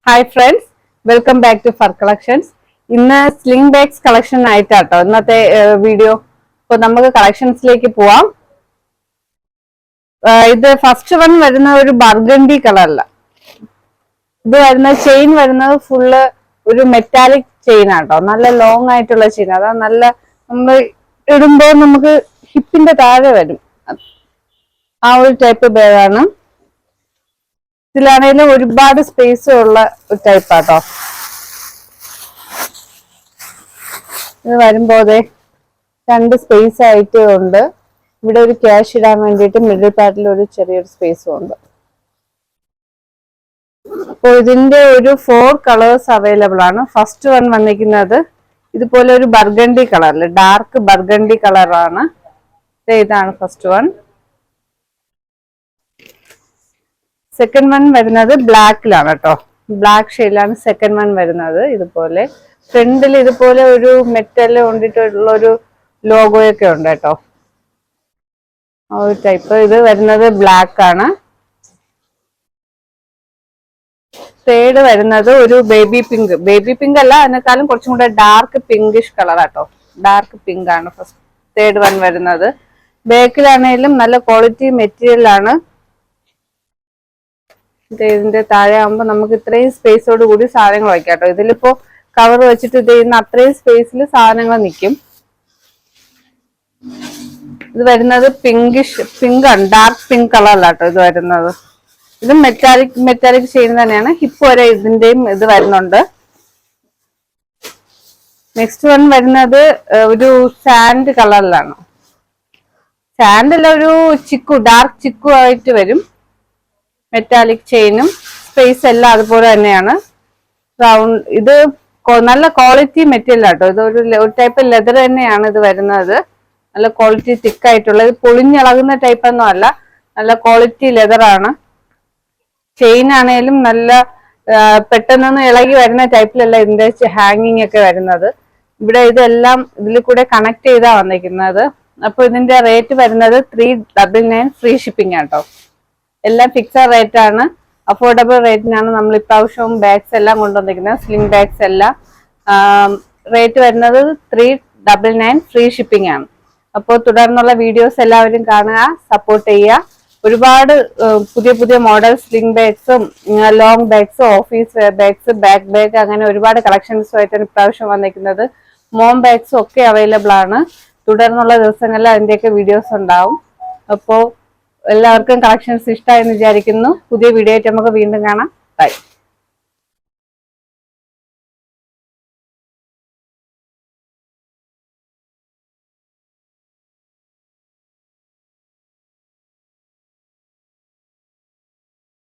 Hi friends, welcome back to fur collections. ഇന്ന് sling bags collection ആയിട്ടാട്ടോ ഇന്നത്തെ video. ഇപ്പൊ നമുക്ക് കളക്ഷൻസിലേക്ക് പോവാം. ഇത് ഫസ്റ്റ് വൺ വരുന്ന ഒരു ബർഗണ്ടി കളറില. ഇത് വരുന്ന ചെയിൻ വരുന്നത് ഫുള്ള് ഒരു മെറ്റാലിക് ചെയിൻ ആട്ടോ. നല്ല ലോങ് ആയിട്ടുള്ള ചെയിൻ. അതാ നല്ല നമ്മൾ ഇടുമ്പോൾ നമുക്ക് ഹിപ്പിന്റെ താഴെ വരും. ആ ഒരു ടൈപ്പ് ബാഗാണ്. ഇതിലാണെങ്കിലും ഒരുപാട് സ്പേസ് ഉള്ള ഒരു ടൈപ്പ് ആട്ടോ. ഇത് വരുമ്പോഴേ രണ്ട് സ്പേസ് ആയിട്ട് ഉണ്ട്. ഇവിടെ ഒരു ക്യാഷ് ഇടാൻ വേണ്ടിയിട്ട് മിഡിൽ പാർട്ടിൽ ഒരു ചെറിയൊരു സ്പേസും ഉണ്ട്. അപ്പോൾ ഇതിന്റെ ഒരു 4 കളേഴ്സ് അവൈലബിൾ ആണ്. ഫസ്റ്റ് വൺ വന്നിരിക്കുന്നത് ഇതുപോലെ ഒരു ബർഗണ്ടി കളറിൽ, ഡാർക്ക് ബർഗണ്ടി കളറാണ്. ഇതാണ് ഫസ്റ്റ് വൺ. സെക്കൻഡ് വൺ വരുന്നത് ബ്ലാക്കിലാണ് കേട്ടോ. ബ്ലാക്ക് ഷെയ്ഡിലാണ് സെക്കൻഡ് വൺ വരുന്നത്. ഇതുപോലെ ഫ്രണ്ടിൽ ഇതുപോലെ ഒരു മെറ്റൽ കൊണ്ടിട്ടുള്ള ഒരു ലോഗോയൊക്കെ ഉണ്ട് കേട്ടോ. ആ ഒരു ടൈപ്പ്. ഇത് വരുന്നത് ബ്ലാക്ക് ആണ്. തേർഡ് വരുന്നത് ഒരു ബേബി പിങ്ക്. ബേബി പിങ്ക് അല്ല, അതിനേക്കാളും കുറച്ചും കൂടെ ഡാർക്ക് പിങ്കിഷ് കളർ ആട്ടോ. ഡാർക്ക് പിങ്ക് ആണ് ഫസ്റ്റ് തേർഡ് വൺ വരുന്നത്. ബാക്കിലാണെങ്കിലും നല്ല ക്വാളിറ്റി മെറ്റീരിയൽ ആണ്. ഇതിന്റെ താഴെ ആകുമ്പോൾ നമുക്ക് ഇത്രയും സ്പേസോട് കൂടി സാധനങ്ങൾ വയ്ക്കാം കേട്ടോ. ഇതിലിപ്പോ കവർ വെച്ചിട്ട് ഇത് ചെയ്യുന്ന അത്രയും സ്പേസിൽ സാധനങ്ങൾ നിൽക്കും. ഇത് വരുന്നത് പിങ്ക് ആണ്, ഡാർക്ക് പിങ്ക് കളറിലാട്ടോ ഇത് വരുന്നത്. ഇത് മെറ്റാലിക് ചെയിൻ തന്നെയാണ്. ഹിപ്പ് വരെ ഇതിന്റെയും ഇത് വരുന്നുണ്ട്. നെക്സ്റ്റ് വൺ വരുന്നത് ഒരു സാൻഡ് കളറിലാണ്. സാൻഡിൽ ഒരു ചിക്കു, ഡാർക്ക് ചിക്കു ആയിട്ട് വരും. മെറ്റാലിക് ചെയിനും സ്പേസ് എല്ലാം അതുപോലെ തന്നെയാണ്. റൗണ്ട്. ഇത് നല്ല ക്വാളിറ്റി മെറ്റീരിയൽ ആട്ടോ. ഇത് ഒരു ടൈപ്പ് ലെതർ തന്നെയാണ് ഇത് വരുന്നത്. നല്ല ക്വാളിറ്റി തിക്ക് ആയിട്ടുള്ള, ഇത് പൊളിഞ്ഞിളകുന്ന ടൈപ്പ് ഒന്നും അല്ല, നല്ല ക്വാളിറ്റി ലെതർ ആണ്. ചെയിൻ ആണെങ്കിലും നല്ല പെട്ടെന്നൊന്നും ഇളകി വരുന്ന ടൈപ്പിലല്ല ഇതിന്റെ ഹാങ്ങിങ് ഒക്കെ വരുന്നത്. ഇവിടെ ഇതെല്ലാം ഇതിൽ കൂടെ കണക്ട് ചെയ്താ വന്നിരിക്കുന്നത്. അപ്പൊ ഇതിന്റെ റേറ്റ് വരുന്നത് 399 ഫ്രീ ഷിപ്പിംഗ് ആട്ടോ. എല്ലാം ഫിക്സഡ് റേറ്റ് ആണ്. അഫോർഡബിൾ റേറ്റിനാണ് നമ്മൾ ഇപ്രാവശ്യവും ബാഗ്സ് എല്ലാം കൊണ്ടുവന്നിരിക്കുന്നത്. സ്ലിംഗ് ബാഗ്സ് എല്ലാം റേറ്റ് വരുന്നത് 399 ഫ്രീ ഷിപ്പിംഗ് ആണ്. അപ്പോൾ തുടർന്നുള്ള വീഡിയോസ് എല്ലാവരും കാണുക, സപ്പോർട്ട് ചെയ്യുക. ഒരുപാട് പുതിയ പുതിയ മോഡൽ സ്ലിംഗ് ബാഗ്സും ലോങ് ബാഗ്സും office wear bags, back bag, അങ്ങനെ ഒരുപാട് കളക്ഷൻസുമായിട്ടാണ് ഇപ്രാവശ്യം വന്നിരിക്കുന്നത്. മോം ബാഗ്സും ഒക്കെ അവൈലബിൾ ആണ്. തുടർന്നുള്ള ദിവസങ്ങളിൽ അതിൻ്റെയൊക്കെ വീഡിയോസ് ഉണ്ടാവും. അപ്പോൾ എല്ലാവർക്കും കളക്ഷൻസ് ഇഷ്ടമായെന്ന് വിചാരിക്കുന്നു. പുതിയ വീഡിയോ ആയിട്ട് നമുക്ക് വീണ്ടും കാണാം. ബൈ.